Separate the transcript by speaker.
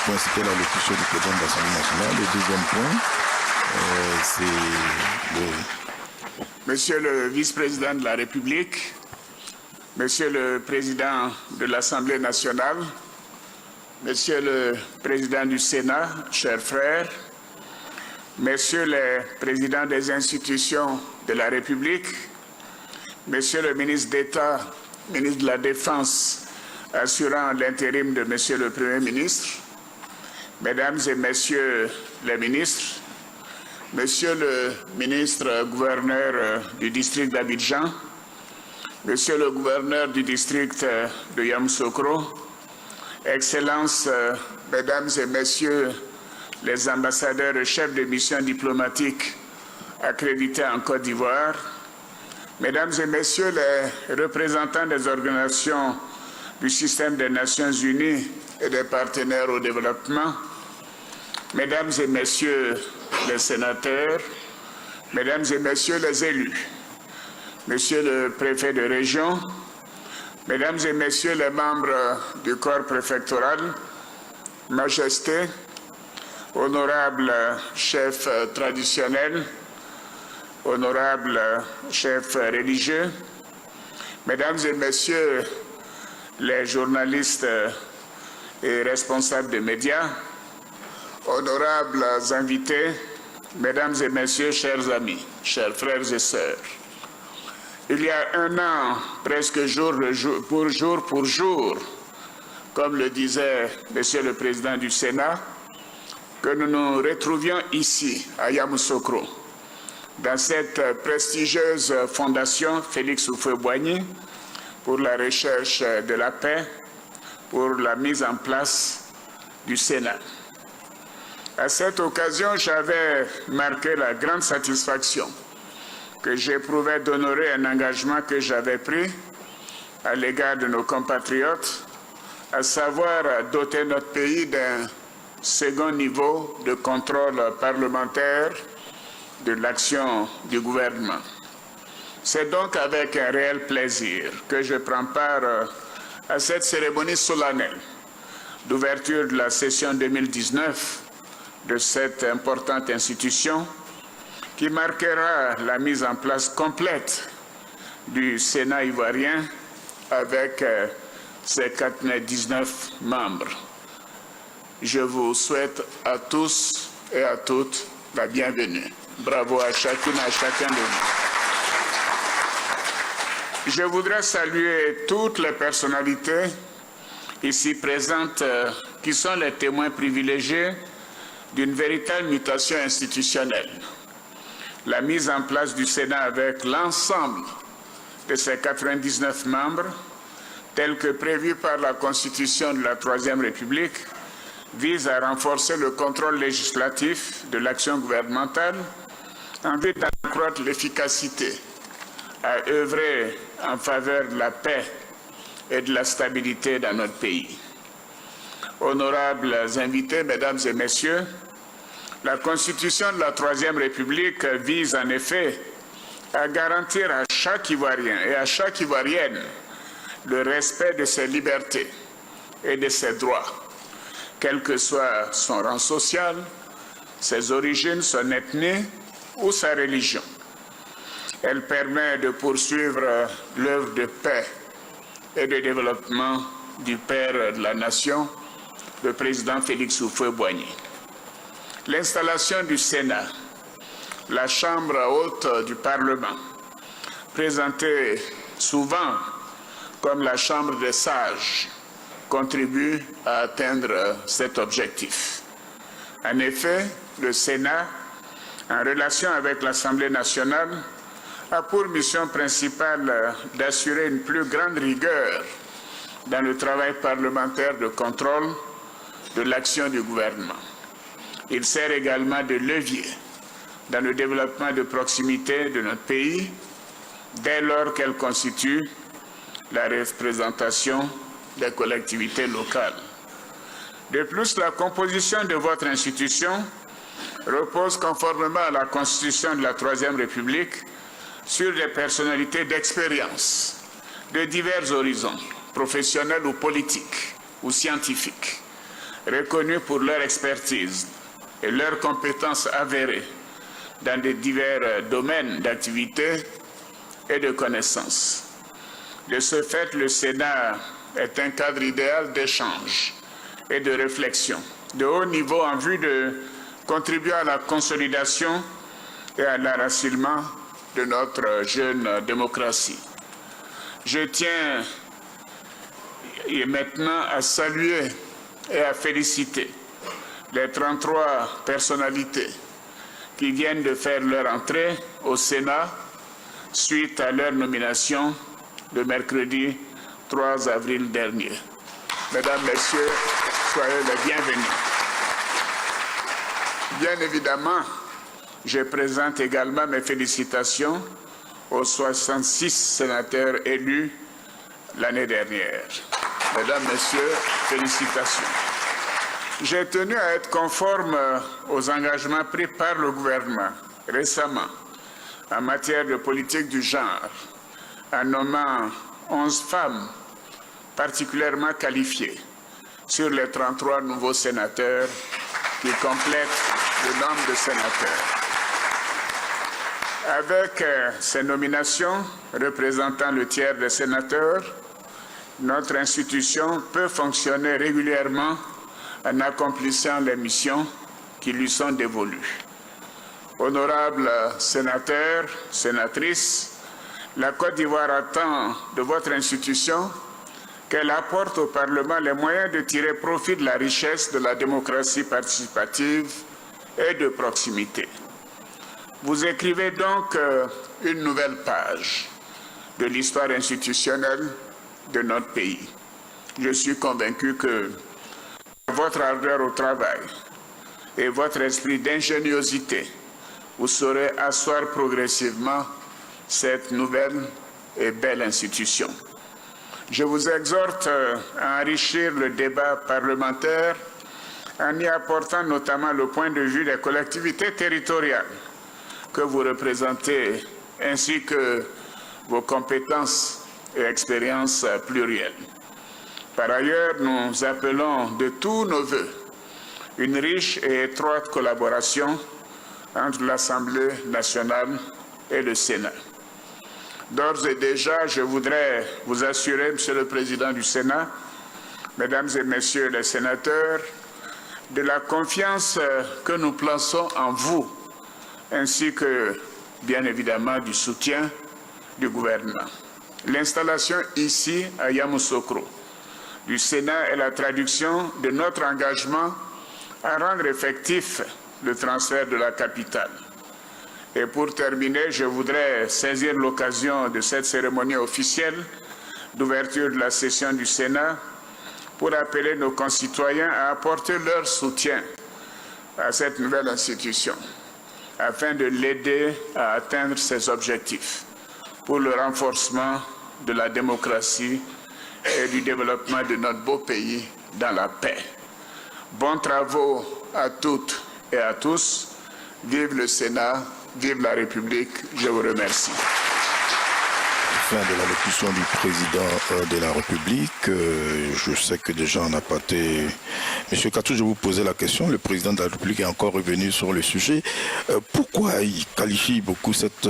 Speaker 1: point, c'était l'allocution du président de l'Assemblée nationale. Le deuxième point, c'est le...
Speaker 2: Monsieur le vice-président de la République, Monsieur le président de l'Assemblée nationale, Monsieur le président du Sénat, chers frères, Messieurs les présidents des institutions de la République, Monsieur le ministre d'État, ministre de la Défense, assurant l'intérim de Monsieur le Premier ministre, Mesdames et Messieurs les ministres, Monsieur le ministre gouverneur du district d'Abidjan, Monsieur le gouverneur du district de Yamoussoukro, Excellences, Mesdames et Messieurs les ambassadeurs et chefs de mission diplomatique accrédités en Côte d'Ivoire, Mesdames et Messieurs les représentants des organisations du système des Nations Unies et des partenaires au développement, Mesdames et Messieurs les sénateurs, Mesdames et Messieurs les élus, Monsieur le préfet de région, Mesdames et Messieurs les membres du corps préfectoral, Majesté, honorables chefs traditionnels, honorables chefs religieux, Mesdames et Messieurs les journalistes et responsables des médias, honorables invités, Mesdames et Messieurs, chers amis, chers frères et sœurs, il y a un an, presque jour pour jour, comme le disait Monsieur le Président du Sénat, que nous nous retrouvions ici, à Yamoussoukro, dans cette prestigieuse fondation Félix Houphouët-Boigny pour la recherche de la paix, pour la mise en place du Sénat. À cette occasion, j'avais marqué la grande satisfaction que j'éprouvais d'honorer un engagement que j'avais pris à l'égard de nos compatriotes, à savoir doter notre pays d'un second niveau de contrôle parlementaire de l'action du gouvernement. C'est donc avec un réel plaisir que je prends part à cette cérémonie solennelle d'ouverture de la session 2019 de cette importante institution qui marquera la mise en place complète du Sénat ivoirien avec ses 99 membres. Je vous souhaite à tous et à toutes la bienvenue. Bravo à chacune et à chacun de vous. Je voudrais saluer toutes les personnalités ici présentes qui sont les témoins privilégiés d'une véritable mutation institutionnelle. La mise en place du Sénat avec l'ensemble de ses 99 membres, tel que prévu par la Constitution de la Troisième République, vise à renforcer le contrôle législatif de l'action gouvernementale en vue d'accroître l'efficacité, à œuvrer en faveur de la paix et de la stabilité dans notre pays. Honorables invités, Mesdames et Messieurs, la Constitution de la Troisième République vise en effet à garantir à chaque Ivoirien et à chaque Ivoirienne le respect de ses libertés et de ses droits, quel que soit son rang social, ses origines, son ethnie ou sa religion. Elle permet de poursuivre l'œuvre de paix et de développement du père de la nation, le président Félix Houphouët-Boigny. L'installation du Sénat, la Chambre haute du Parlement, présentée souvent comme la Chambre des sages, contribue à atteindre cet objectif. En effet, le Sénat, en relation avec l'Assemblée nationale, a pour mission principale d'assurer une plus grande rigueur dans le travail parlementaire de contrôle de l'action du gouvernement. Il sert également de levier dans le développement de proximité de notre pays, dès lors qu'elle constitue la représentation des collectivités locales. De plus, la composition de votre institution repose conformément à la Constitution de la Troisième République sur des personnalités d'expérience de divers horizons, professionnels ou politiques ou scientifiques. reconnus pour leur expertise et leurs compétences avérées dans de divers domaines d'activité et de connaissances. De ce fait, le Sénat est un cadre idéal d'échange et de réflexion de haut niveau en vue de contribuer à la consolidation et à l'enracinement de notre jeune démocratie. Je tiens maintenant à saluer et à féliciter les 33 personnalités qui viennent de faire leur entrée au Sénat suite à leur nomination le mercredi 3 avril dernier. Mesdames, Messieurs, soyez les bienvenus. Bien évidemment, je présente également mes félicitations aux 66 sénateurs élus l'année dernière. Mesdames, Messieurs, félicitations. J'ai tenu à être conforme aux engagements pris par le gouvernement récemment en matière de politique du genre, en nommant 11 femmes particulièrement qualifiées sur les 33 nouveaux sénateurs qui complètent le nombre de sénateurs. Avec ces nominations représentant le tiers des sénateurs, notre institution peut fonctionner régulièrement en accomplissant les missions qui lui sont dévolues. Honorables sénateurs, sénatrices, la Côte d'Ivoire attend de votre institution qu'elle apporte au Parlement les moyens de tirer profit de la richesse de la démocratie participative et de proximité. Vous écrivez donc une nouvelle page de l'histoire institutionnelle de notre pays. Je suis convaincu que votre ardeur au travail et votre esprit d'ingéniosité, vous saurez asseoir progressivement cette nouvelle et belle institution. Je vous exhorte à enrichir le débat parlementaire en y apportant notamment le point de vue des collectivités territoriales que vous représentez, ainsi que vos compétences et expériences plurielles. Par ailleurs, nous appelons de tous nos vœux une riche et étroite collaboration entre l'Assemblée nationale et le Sénat. D'ores et déjà, je voudrais vous assurer, Monsieur le Président du Sénat, Mesdames et Messieurs les sénateurs, de la confiance que nous plaçons en vous, ainsi que, bien évidemment, du soutien du gouvernement. L'installation ici, à Yamoussoukro, du Sénat est la traduction de notre engagement à rendre effectif le transfert de la capitale. Et pour terminer, je voudrais saisir l'occasion de cette cérémonie officielle d'ouverture de la session du Sénat pour appeler nos concitoyens à apporter leur soutien à cette nouvelle institution afin de l'aider à atteindre ses objectifs pour le renforcement de la démocratie et du développement de notre beau pays dans la paix. Bons travaux à toutes et à tous. Vive le Sénat, vive la République. Je vous remercie.
Speaker 1: Fin de l'allocution du président de la République. Je sais que déjà on a parté. Monsieur Katou, je vous posais la question. Le président de la République est encore revenu sur le sujet. Pourquoi il qualifie beaucoup cette